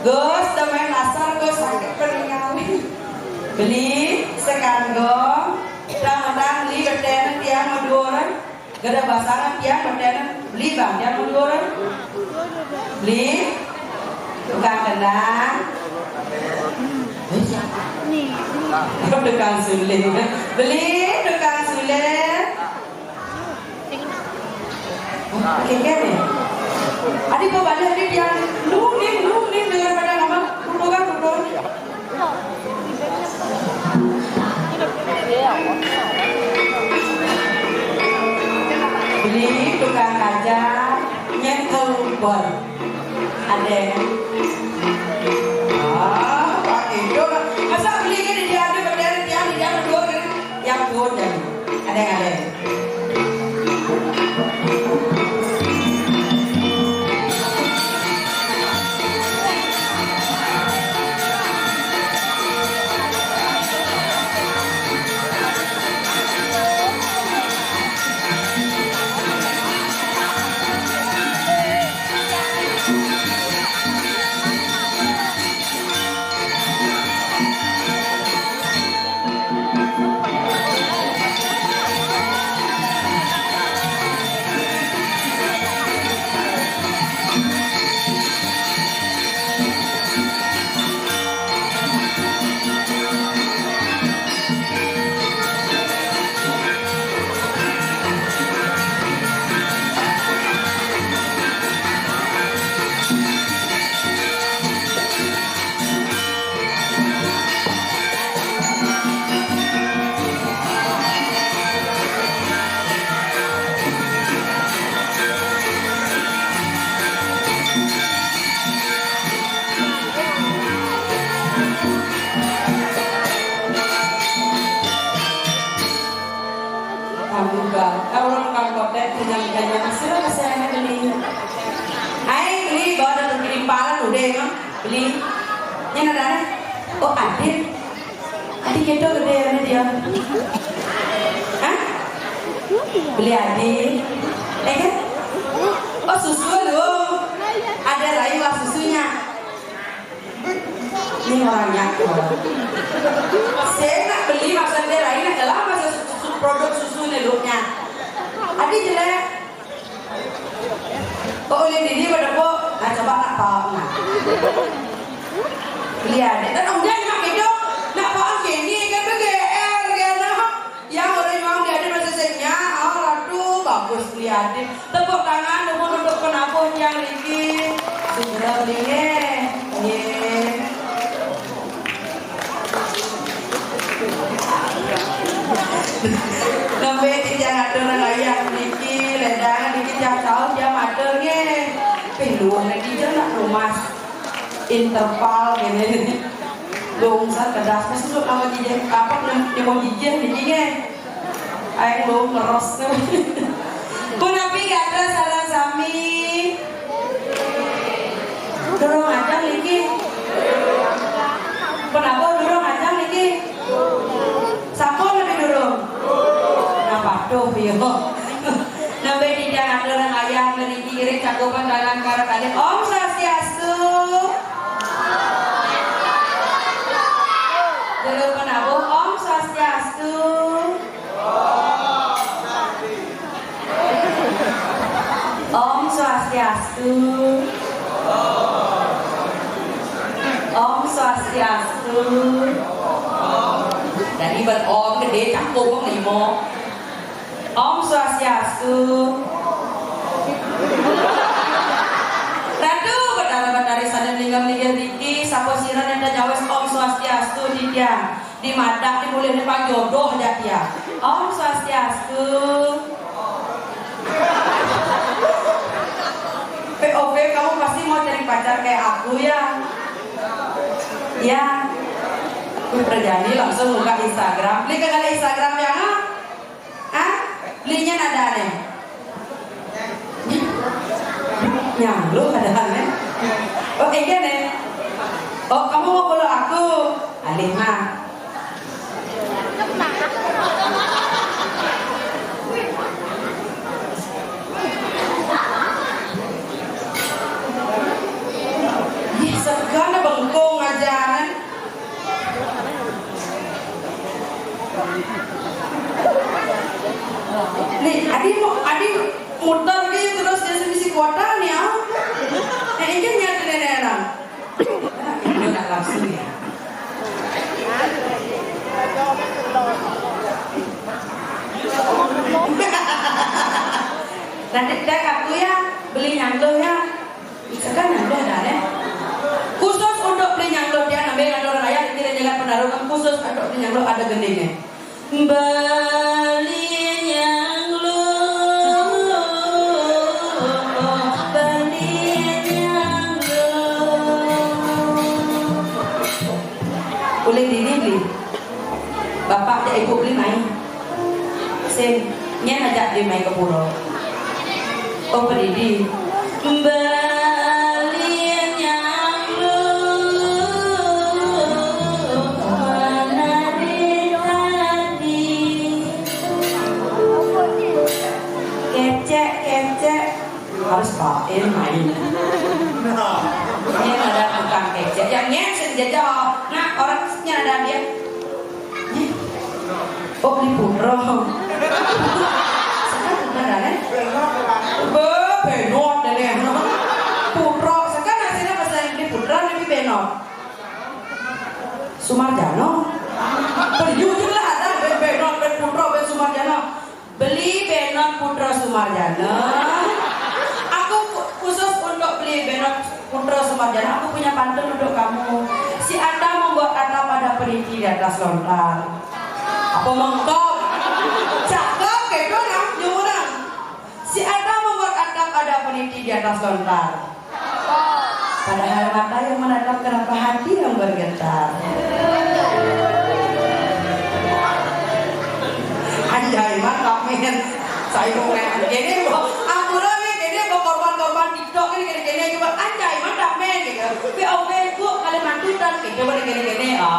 Gus, main asar Gus sakit peningan. Beli sekanggo, kadang-kadang beli bertenen tiang meduran, gada basangan tiang bertenen beli bang tiang meduran, beli tukang kenang, tukang sulit, beli tukang sulit, kengkeng nih. Adik kau balik adik yang nung dengan pada nama kudu. Beli tukang kaca nyekel bor ada pakai itu masa beli ini dia ada berdiri dia berdua yang bor ada beli yang ada oh adik itu gede dia beli adik kan oh susu loh ada lain lah susunya ini orangnya saya nak beli maksudnya lain adalah produk susunya looknya adik jelek kok oleh diri pada kok nah coba nak tahu nah beli adik dan om dia nak itu nak paham gini kan BGR kan yang orang yang dia ada prosesnya ratu bagus beli adik tepuk tangan untuk penabung yang Riki segera belinya sampai tidak ada layak Riki ledang Riki tiap tahun dia maternya peluang lagi je nak rumah interval gini dong saat kedas masih suka sama jijik apa yang mau jijik jijiknya air belum meros tuh kunapi gak ada salah sami dorong aja lagi kenapa dorong aja lagi sampul lebih dorong kenapa tuh yo sampai tidak ada orang ayah dari kiri cakupan dalam karat adik Om Swastiastu jalur penabung Om Swastiastu Om Swastiastu Om Swastiastu dari berom gede cakup limo Om Swastiastu. Radu berdarah dari sana meninggal Riki saposiran yang jawes Om Swastiastu dia di madak dimulai depan jodoh aja dia Om Swastiastu. POV kamu pasti mau cari pacar kayak aku ya berjani langsung buka Instagram beli kagak ada Instagram ya belinya ada nih nyambung ada nih oh iya nih oh kamu mau follow aku Alima segan secara langsung ya. Nanti dek aku ya beli nyanglo ya. Sekarang nyanglo ada deh. Khusus untuk beli nyanglo dia namanya orang raya tidak jalan pendarungan khusus untuk beli nyanglo ada gendingnya. Beli nyanglo, beli nyanglo. Boleh beli. Bapak dan ibu beli main. Sen, nyen ajak dia main ke pulau. Oh berdiri. Harus pakai main. Ini ada tukang kecek yang nyet jajah. Nah orangnya ada dia. Oh beli putro. Sekarang ada kan? Benot deh. Putro. Sekarang hasilnya bahasa Inggris putro tapi benot. Sumarjano. Berjujur lah ada benot ben putro ben Sumarjano. Beli benot putro Sumarjano. Khusus untuk beli benok Putra Sumarjana, aku punya pantun untuk kamu. Si Anda membuat kata pada peniti di atas lontar. Apa mengkop? Cakep kayak orang, jurang. Si Anda membuat kata pada peniti di atas lontar. Padahal mata yang menatap kenapa hati yang bergetar. Anjay mantap men. Saya ngomong ini aku korban TikTok ini gini-gini juga anjay mantap men gitu. POV gua kali mantutan gitu gini-gini yang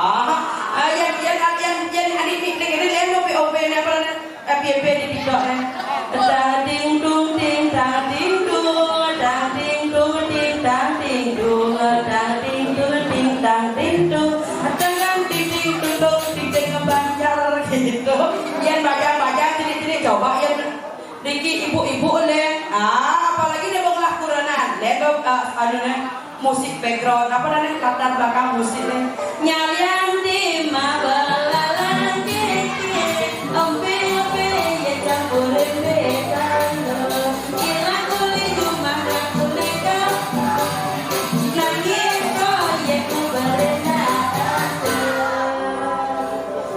adik gini lihat lo POV ini apa FYP di TikTok nih. Tang ting dung ting tang ting dung tang ting dung ting tang ting dung tang ting dung ting tang ting dung tang ting ting dung ting ting ngebanjar gitu. Yang baca cilik-cilik coba yang Diki ibu-ibu le, apalagi dia mengolah Quranan, ledo musik background, apa namanya latar belakang musik le, nyalian di mabalalan keke, ombe ya campurin betan, kira kulit rumah kulika, nangis proyek berenang.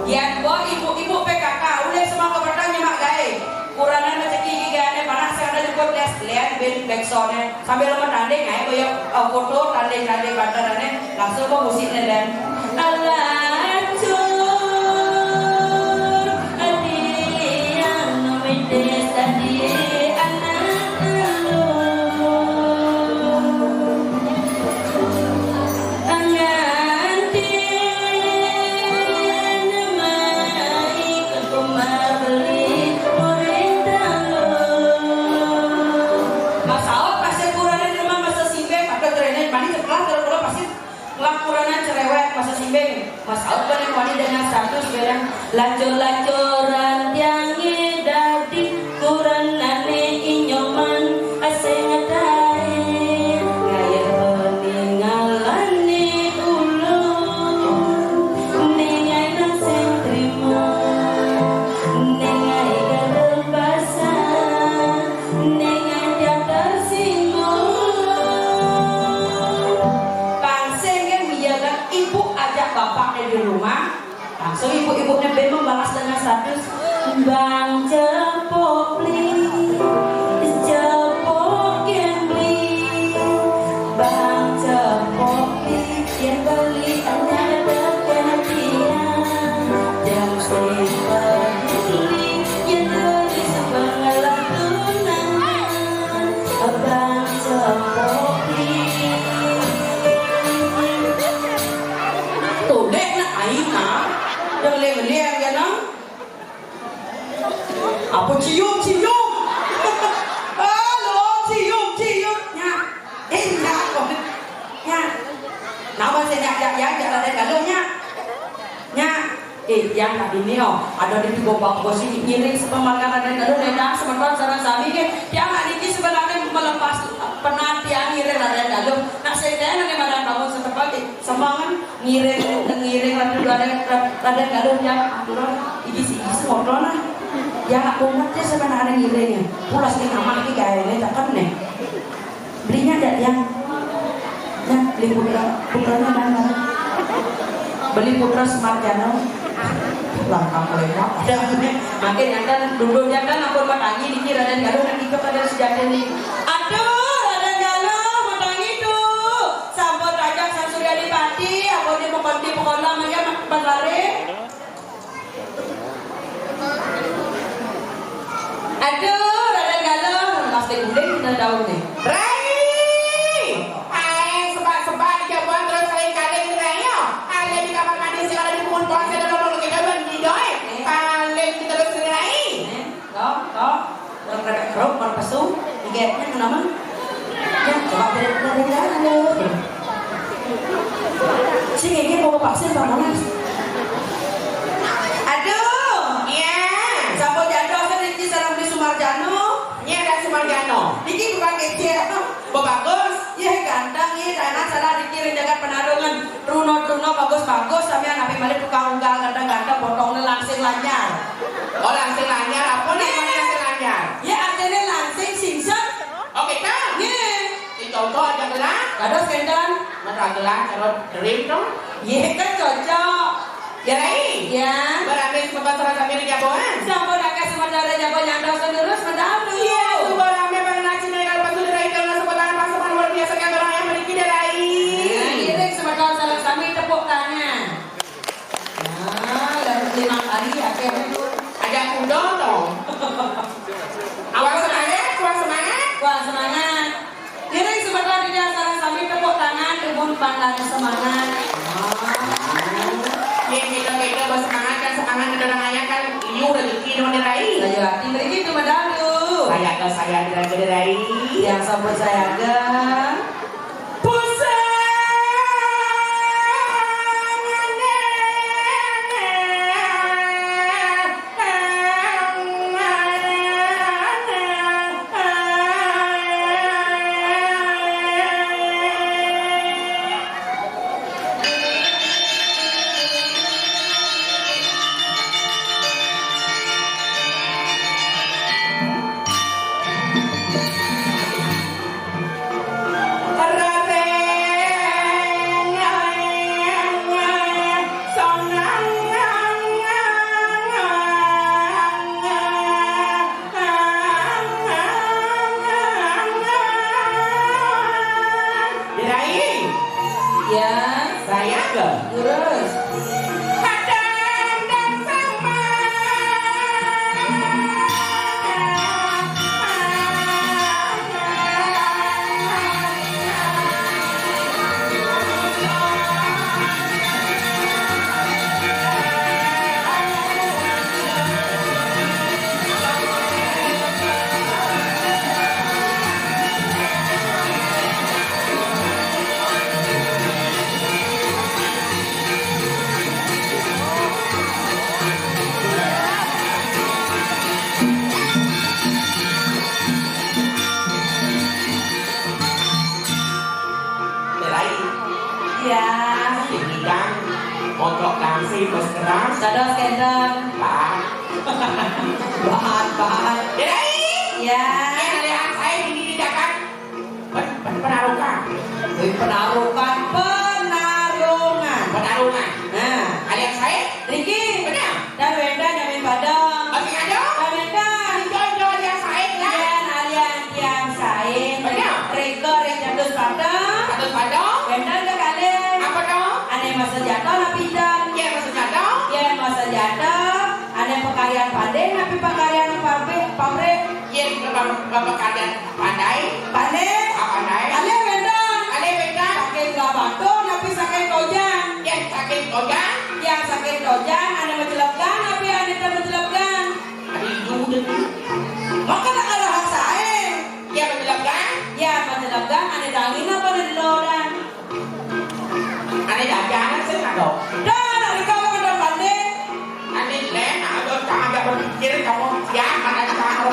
Yang buat ibu-ibu PKK, udah semua keberatan nyemak gaya. Quranan rezeki gigane panas ada juga lihat ben backsoundnya sambil menanding aja kayak foto tanding bandarane langsung mau musiknya dan alacur adi yang medes tadi anak lu angantin mai kemari Quranan cerewet masa simbeng masalah paling wani dengan status bilang lancur-lancuran yang dadi Quranane inyoman asing dae ngaya peninggalane ulun ningai nang sing trimo ningai kelepasan ningai jatuh singgung. Ibu ajak bapaknya di rumah, langsung ibu-ibunya ben membalas dengan status Bang Cepopli, Cepop yang beli, Bang Cepopli yang beli hanya dekat dia, jam simpan beli yang beli sebengalah tunangan, Bang Cepopli. Yang lem-lem ya nang apa cium halo cium nya kok nya nama saya ya ada kalungnya nya yang tadi ini ada di gobak posisi ngiring sepemakaran dan kalau nedang sementara sarang sami ke yang hari ini sebenarnya melepas penantian ngiring ada kalung nak saya tanya bagaimana kamu seperti semangat ngiring ada galuh yang iki motorna yang aku ngerti sebenarnya ngiringnya pulas nih aman iki kayaknya cakep nih belinya ada yang beli putranya mana beli putra Semarjano langkah lewat makin kan dulunya kan aku matangi dikira dan galuh dan ikut ada sejadah nih aduh ada galuh matangi tuh sambut raja Sang Surya Dipati aku di pokok namanya Banglare aduh ada galuh pasti gudeng kita daun nih sebab dijabuan terus kali-kali kiranya ada di kamar mandi segala di pun puasa dan lalu kita bagi doi kali kita terus kirai kok rebek keruk berpesung digepnya kenapa ya coba dari galuh si Gigi mau vaksin Pak Monas aduh iya sampo jatuh kan Diki sarang di Sumarjano ini ada Sumarjano Diki bukan kece bagus iya ganteng iya karena salah Diki renjakan penarungan Truno bagus sampai napi balik tukang unggal ganteng potongnya langsing lanyar oh langsing lanyar apa nih langsing lanyar ya artinya langsing singset oke kan iya dicontoh aja gelang kados kendan mata gelang carot dream dong iya kan cocok Kirai ya berarti sebentar serang kami di Jaboan sampo naga sementara Jabo nyandang sendurus mendalu iya subarame bang nasi dengan pasu dari karena sebentar pasukan luar biasa kan orang yang memiliki dari iring sementara salah sami tepuk tangan dan 5 kali akhirnya ada kudo dong awal semangat wah semangat iring sementara di salah sami tepuk tangan tribun Banglare semangat kita bersemangat kan semangat kedengarannya kan liu rezeki dengan dirai saya hati begitu mendalu saya dirai yang sambut saya agak Dados kendang bahan ya penarungan nah alias saya Riki benar dan Wenda nyamin padang masih ada Wenda jodoh yang saya dan alian yang sain benar Riko jadus padang Wenda ke kalian apa dong aneh masa jatuh napi dan ya maksudnya ya masa jatuh aneh pekarian pandai napi pekarian pabrik ya bapak kalian pandai ale Wenda sakit nggak batu napi sakit tojan ya sakit ojan yang sakit tojan aneh menjelapkan napi aneh tak menjelapkan maka tak ada hak saya ya menjelapkan ya menjelapkan aneh dangin apa di loran aneh jajanan sih nggak dong dan hari kau ada pandai aneh leh ada agak berpikir kamu siapa ada kamu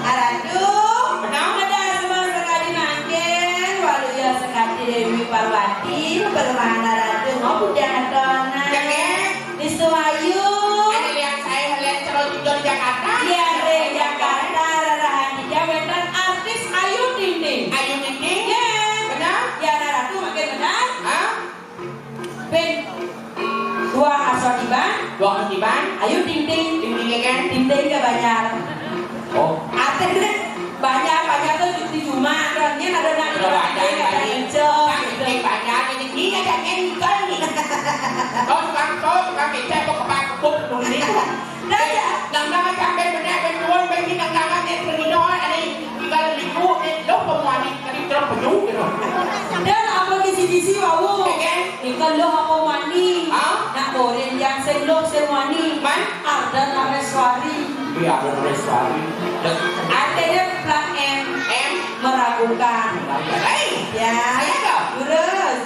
aduh ada semua sekali nangken walau ya sekali Dewi Parwati bermana ratu Jakarta. Di Suhayu. Ada lihat saya lihat calon di Jakarta. Iya, di Jakarta. Rarahan di Jawetan artis Ayu Ting Ting. Ayu Ting Ting. Ya. Benar? Ya, Ratu makin benar. Hah? Ben. Dua Aswadiban. Dua ketiban. Ayu Ting Ting. Ting Ting kan? Ting Ting ke banyak. Oh. Artis banyak tuh di Jumat. Orangnya ada nak ada hijau. Ting banyak ini ada engkel nih. Kau tukang kecap kau kebakut dulu nih. Nang nama capek benar benar begini nang nama dia pergi doa ini tinggal liku lo pemwani kali terus penuh gitu. Dan apa kisi-kisi wau? Ikaw lo ako wani. Na orin yang selok semwani. Man? Ada na reswari. Iya ada reswari. Artinya plan M meragukan. Ya. Saya dong. Terus.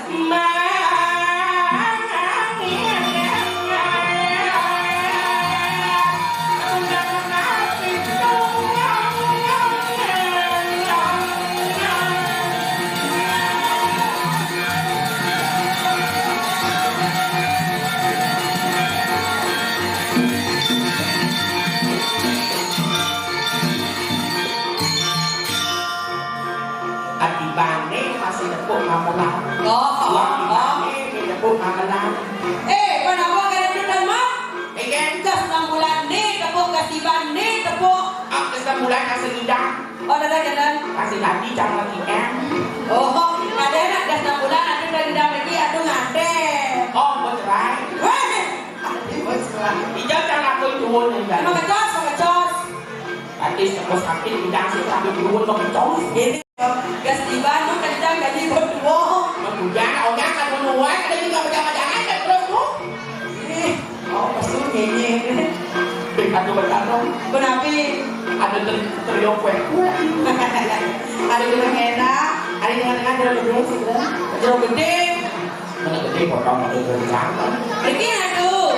Adibane masih tepuk mamelang. Adibane tepuk mamelang. Kenapa kalian sudah mah? Kan? Gas 6 bulan nih, tepuk kasiban nih, tepuk. Sebulan kasih lidang. Oh, ada jalan. Kasih tadi jangan lagi kan. Oh, ada nak gas 6 bulan, ada dari dalam lagi, ada ngade. Oh, mau cerai. Ijau jangan aku jual nih kan. Mau ngecos. Tadi sebos sakit lidang sih sampai jual mau ngecos. Ini gas tiba, mau kencang gaji berdua. Kemudian orangnya akan menuai, ada juga macam-macam kan terus tuh. Oh, pasti nyanyi. Ada berdarah. Kenapa? Ada teriak kue. Ada yang enak, ada yang gede sih kan. Jeruk gede. Mana gede potong ada berdarah. Ini aduh.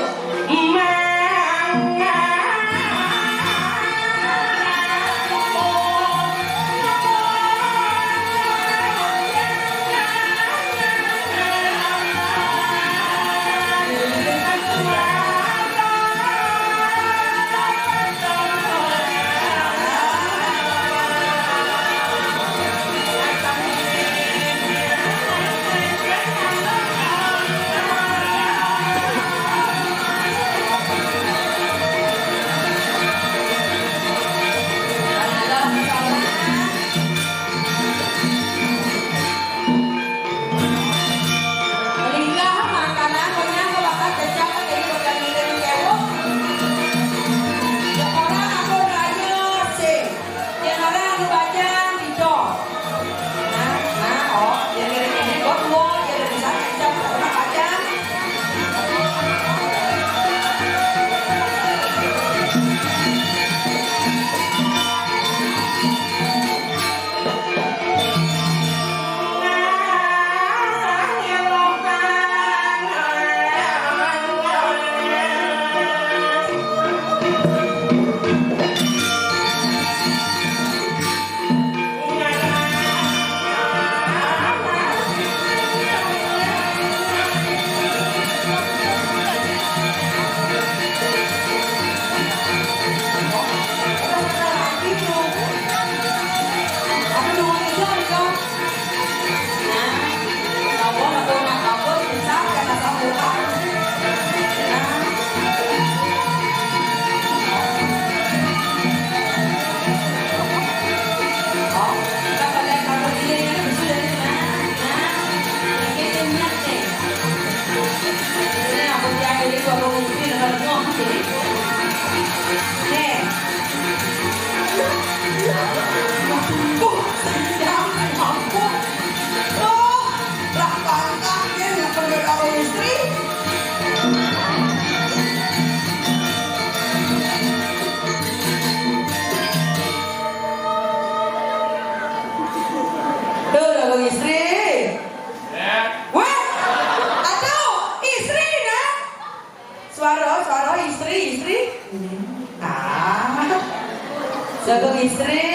Jago istri.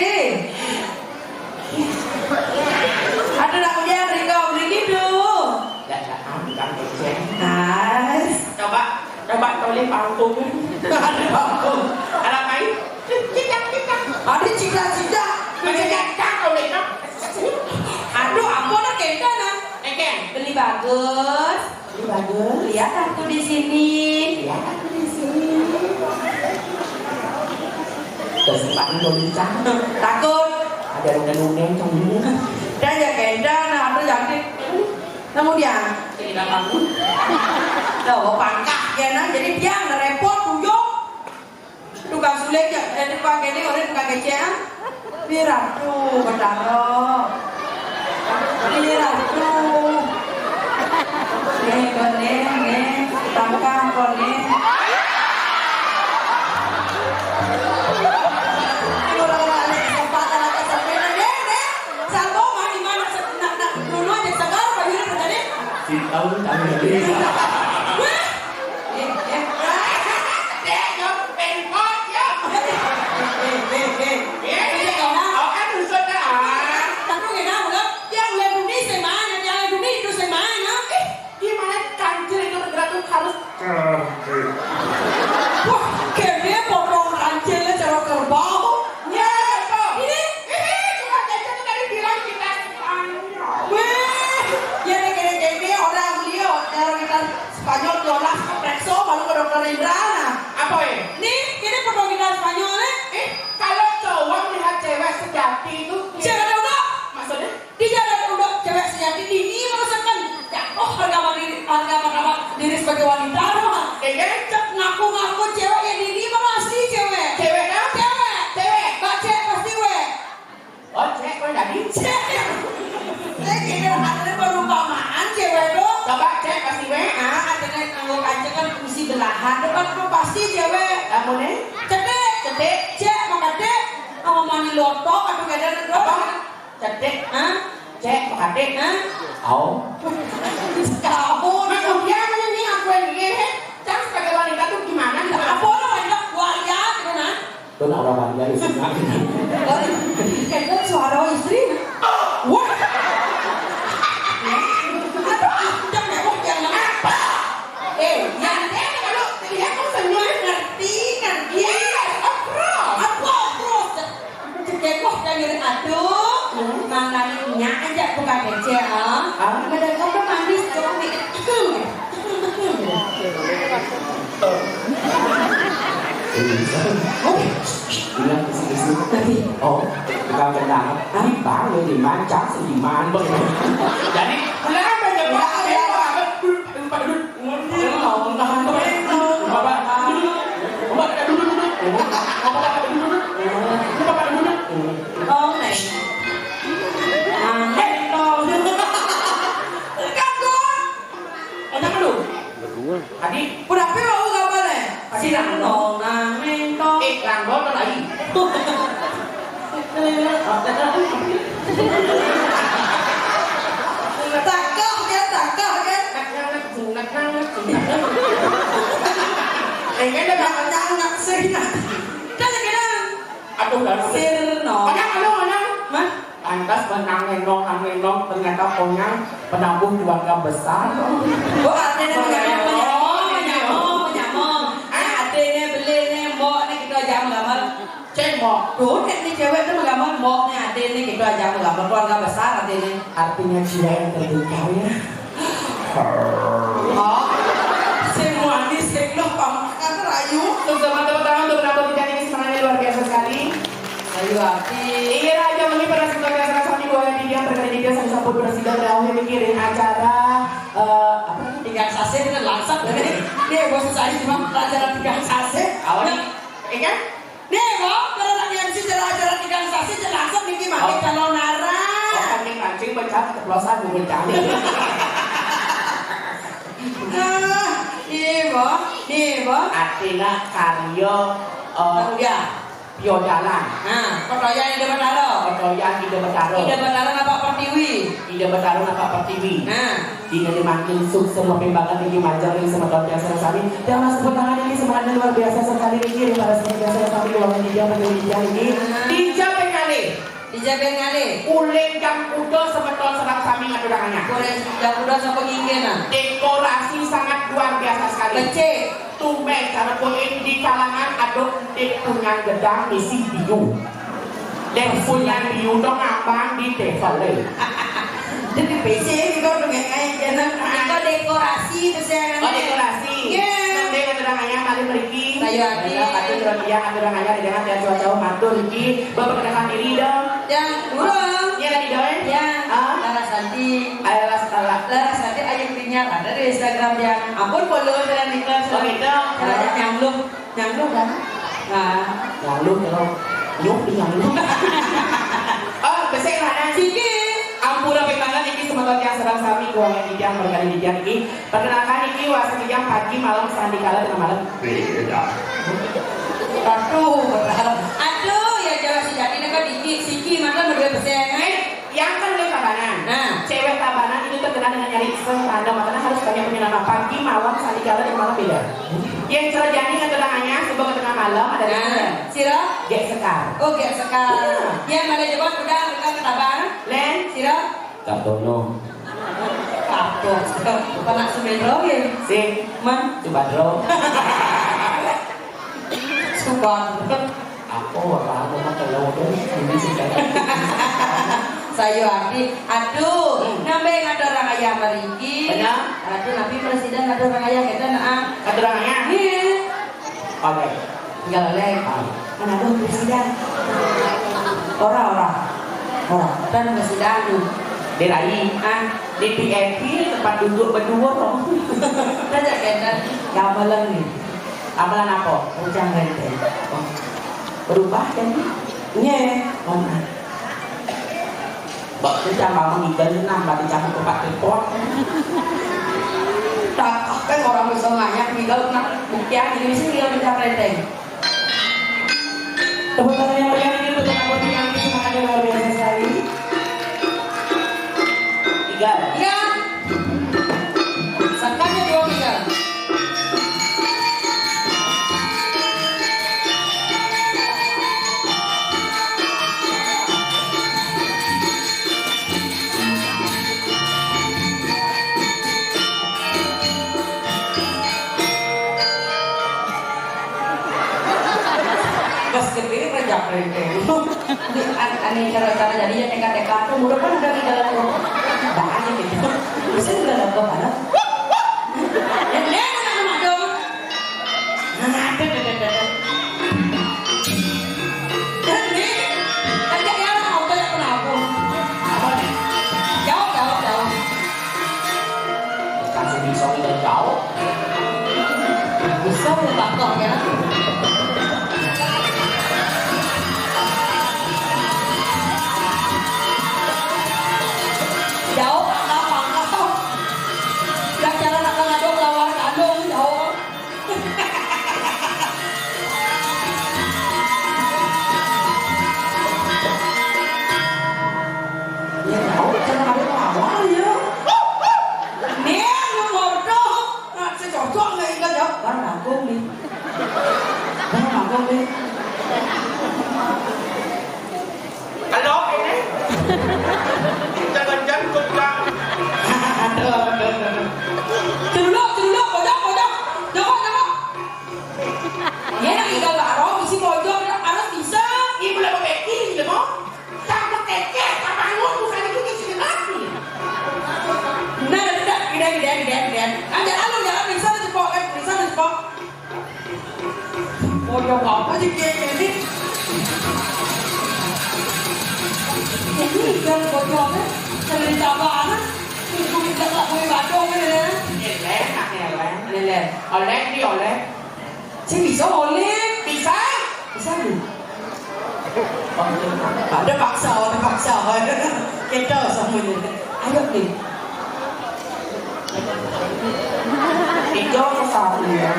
Ada nak ujian Riko beli gitu. Dạ, bukan kerja. Nah, boleh panggung. Ada panggung. Ada main? Cicak. Ada cicak. Cicak kau lihat. Aduh, apa nak kena nak? Eken. Beli bagus. Lihat aku di sini. Terus bạn tôi đi trắng. Takut. Ada undang-undang trong ini. Dan ya kena nak ada yang di. Namun dia. Tidak bangun. Đâu pangkah ya nak. Jadi dia nak repot tuyuk. Tukang sulit ya. Tukang kene orang tukang kecil. Biar tu berdarah. Biar tu. Nih, tangkah kone. Tahu tak ada. Wah, kayaknya potong rancelnya cara kerbau. Ya, ini. Dari bilang kita Weh, ya kayaknya orang beliau, orang kita Spanyol dolar Rexo baru ke dokter Indra. apa ya? Nih, ini potong kita Spanyol Kalau cowok lihat cewek sejati itu Cewek udah, maksudnya di jalan udah cewek sejati ini merasakan jatuh harga diri sebagai wanita. kayaknya Cek ngaku cewek yang ini pasti cewek. cewek kan? Cewek, cewek pasti we. Oh cewek kau jadi? Saya kira ada perumpamaan cewek tuh. Coba cek pasti we. Ada ngangguk aja kan mesti belahan, kan pasti cewek. Kamu nih? Cetek, cek makadek, sama mani lotok, atau kadang Apa? Cedek, cek makadek. Oh. Kau, Kemudian ini aku ini, cak sebagai wanita tuh gimana? apa namanya warga, gimana? Tuh nak orang bangga di sini. Kayaknya suara istri. Wah. Jangan mewah jangan apa. Yang kalau lihat kamu semua ngerti. Cekok dari aduh, mangannya aja bukan kecil. Ada kamu manis kopi. Bilang kisi-kisi. Oh, bukan benar. Ini baru di mana cak di mana Jadi, kenapa banyak Oh này. Mentol. Kago. Ada dulu. Adik, Udah pe mau gambar nih. Silang dong nang mentol. rambut atau lagi? Takah kan. Pengen ada Jangan sirna. Kira-kira Aduh, sirno. Mana? Mah? Lantas menang-menong ternyata konyang penabuh keluarga besar. Oh, adanya menyamong. Adanya beli nih mbok nih kita aja menggambar. Cembok. Tuh, nih cewek tuh menggambar mbok nih adanya kita aja menggambar keluarga besar adanya. Artinya jiwa yang terbuka ya. Oh, semua ini sekolah pamakan rayu. Untuk teman-teman untuk menonton tidak ini semangatnya luar biasa sekali. Rayu hati. Ini raja mengi pada sebagai kami boleh dia berkali dia sampai sampun presiden dahulu mikirin acara apa Tiga sase dengan langsat dari dia bos saya cuma pelajaran tiga sase. awalnya kan? Nih, bos, kalau lagi MC acara tiga sase langsat nih gimana kalau nara. Kan yang kancing pencet keplosan gue mencari. Nih, bos. Artinya karyo Ya. Piodalan. Nah, pertanyaan ide bertaro. Pertoyan ide betaro. Ide bertaro apa pertiwi? Ide betaro apa pertiwi. Nah, Dina dimakin semua pembangan tinggi majar ini sama tahun biasa sekali. Dan mas tangan ini semuanya luar biasa sekali ini para seperti biasa sekali uang dia menjadi ini. Dijamin kali. dijaben ngale. Uling jam udo sebetul serap sami ngadurangannya. Goreng jam udah sama penginginan. Dekorasi sangat luar biasa sekali. Becek. tumben karena poin di kalangan aduk dek punya gedang isi biu. Dek punya biu dong abang di telepon. Jadi PC itu udah kayak jangan itu dekorasi itu saya Oh dekorasi. Nanti kadang ayah kali pergi. Saya ada. Kata dia kadang ayah dengan dia jauh-jauh matur lagi. Berperkenalkan diri dong. Yang burung. Iya lagi dong. Ya. Ah. Larasati. Larasati ayam punya ada di Instagram yang ampun follow saya nikah. Oh gitu. Nyanglu kan? Nah, nyanglu kalau yuk nyanglu. Oh besok mana? Siki. Ampura pembangan ini semoga yang serang sami kuangan di jam berkali di jam ini. Perkenalkan ini wasa di jam pagi malam sandi kala tengah malam. Beda. Aduh ya jawab si jadi kan dikit Siki maka berdua persen. Yang kan oleh Tabanan. Nah, cewek Tabanan itu terkenal dengan nyari iseng tanda makanya harus banyak punya nama pagi malam sandi kala tengah malam beda. Yang cerjani kan tenangnya sebagai tengah malam ada Siro? Gek Sekar. Oh Gek Sekar. Ya mana jawab udah mereka ketabanan. Len, Siro? Kartono. Karton. Bukan nak Subedro ya? Sing. Man? Subadro. Subadro. Aku apa mau telur ini sih. Saya Ardi, aduh, nambahin ada orang ayah meriki. Benar. Aduh, nabi presiden ada orang ayah kita nak. Ada orangnya. Iya. Oke. Tinggal lagi. Mana tuh presiden? Orang. Dan presiden tuh. Dirai. Di PMP tempat duduk berdua loh. Kita kan amalan nih. Amalan apa? Ujang rente. Berubah kan? Iya. Bak itu sama mengigal nambah dicampur tempat repot. Tak kan orang bisa nganyak mengigal nak buktian ini sih dia minta rente. Tepuk tangan yang meriah ini untuk yang yang semangatnya luar biasa sekali. 3. Iya. Sangkanya 2 3. Aneh cara-cara jadinya teka-teka tuh mudah kan udah di dalam bahannya gitu. Bisa juga dapat apa? Anak dong. Dan ini kerja yang mau banyak penabung. Jauh. Kasih bisa udah jauh. Bisa takut ya. Jauh apa? Dah cara nak ngadong lawan adong jauh. Ya jauh cara ada lawan ya. Ni yang bodoh. Nak cocok ni kan jauh. Kan nanggung ni. Halo ini. Jangan kujang. Terulok, pojok. Jokok. Ya nak igal arong isi pojok harus bisa. Ibu lah berbeki gitu mau. Tak kekeh, tak bangun bukan itu kecil lagi. Nah, tidak. Jangan bisa cepok kan, Pojok apa sih ini? Ini kan pojoknya sering tabanan. Ibu kita tak boleh badong kan ya? Oleh. Saya bisa oleh. Bisa nih. Ada paksa. Kita semuanya. Ayo nih. Hijau ke satu ya.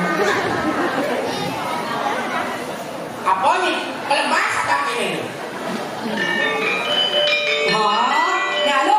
Apa nih? Lemas tak ini? Nyalo.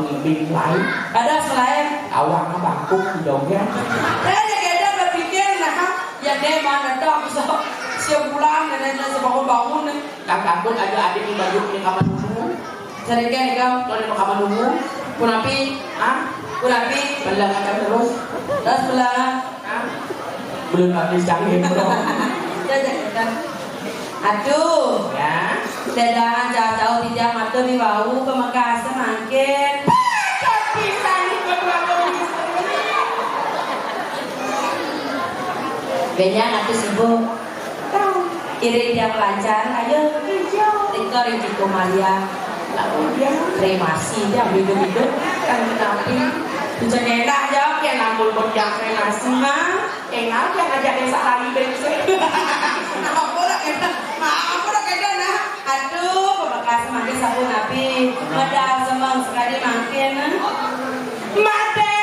mengimbing lain. Ada selain Awak bangkuk di dongeng. kita berpikir yang dia mana dah bisa siap pulang dan bangun nih. Kang Kambut ada adik di baju di kamar dulu. Sering kan kau Kalau di kamar dulu, kunapi, kunapi, belang akan terus. das belah. Belum habis canggih bro. Aduh, Ya. dadah jauh tidak mata di bau ke Makassar makin. Tapi tadi kedua Kayaknya nanti sibuk. Iring yang lancar, ayo. Tinggal Rizky Maria. lalu dia Kremasi dia hidup-hidup kan tapi bisa enak jawab yang nampul berjam kremasi mah enak yang ngajak yang sehari bersih. aku udah kena nah aduh bekas makin sabun api modal semang sekali makin Mate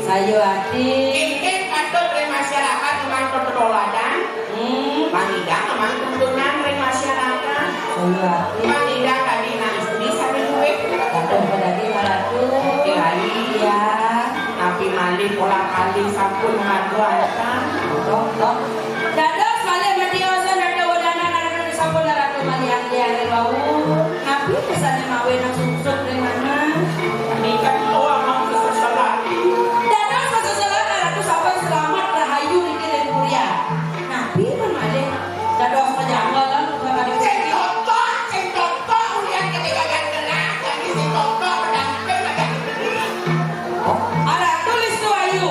Sayo hati. Ini kantor dari masyarakat memang kedaulatan. Manidang memang tuntunan dari masyarakat. Sayo hati. Manidang tadi istri sampai duit. Kantor pedagi 500. Kirain Ya. Tapi mali pola kali sampun ngaduan. Tok. Dados malih matiosan ada wadana nana sampun 100 mali yang bau. Nabi kesane mawe nang susut dari mana? Ini kan doa mau sesalah. Dados sesalah ratu sampai selamat rahayu dikirim kuliah. Nabi pun malih dados penjanggalan bakal Cek ulian ketika kena jadi si tonton mendamping macam Ara tulis tu ayu.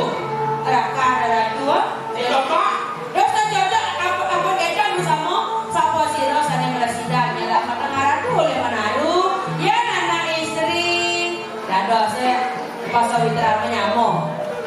Raka ratu. si tonton. Dosa jodoh apa edan bersama sapa sira sane meresida nyala matang aratu oleh menaru ya anak istri dados pas witra menyamo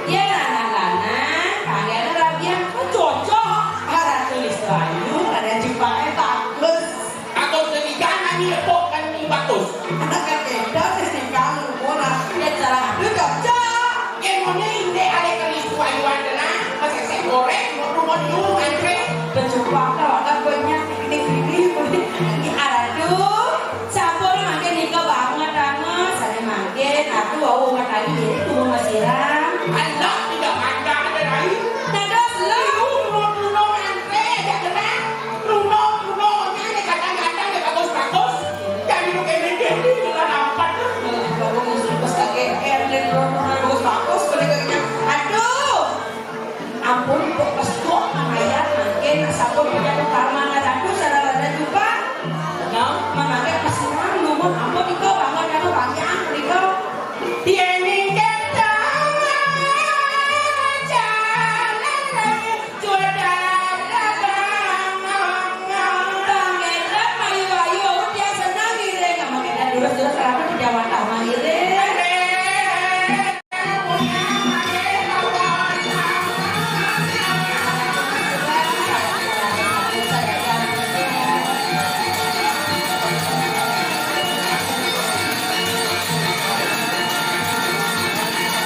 ya anak lanang kangen rabian cocok arah tulis ayu ada jipake bagus Atau sedikit ni epok kan ni bagus. anak edan sing kamu ora ya cara adu cocok Yang mana ini ada keris ayuan dengar masih saya goreng rumah dulu andre. berjumpa kalau ada banyak ini aradu sampun makin nikah banget saya makin aku mau lagi itu masiram Anak tidak pandang ada lain. dados lu Rumah andre ada dengar. Rumahnya ada kadang-kadang ada bagus-bagus. Jadi lu kayak begini dengan apa? baru ngisi pas kakek dan bagus aduh ampun kok pas kok mamaya makin sampun punya tukar mana aku cara rada jumpa no mamanya pasukan ngomong ampun iko bangun aku banyak iko Tiene que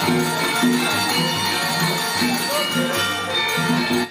Thank you.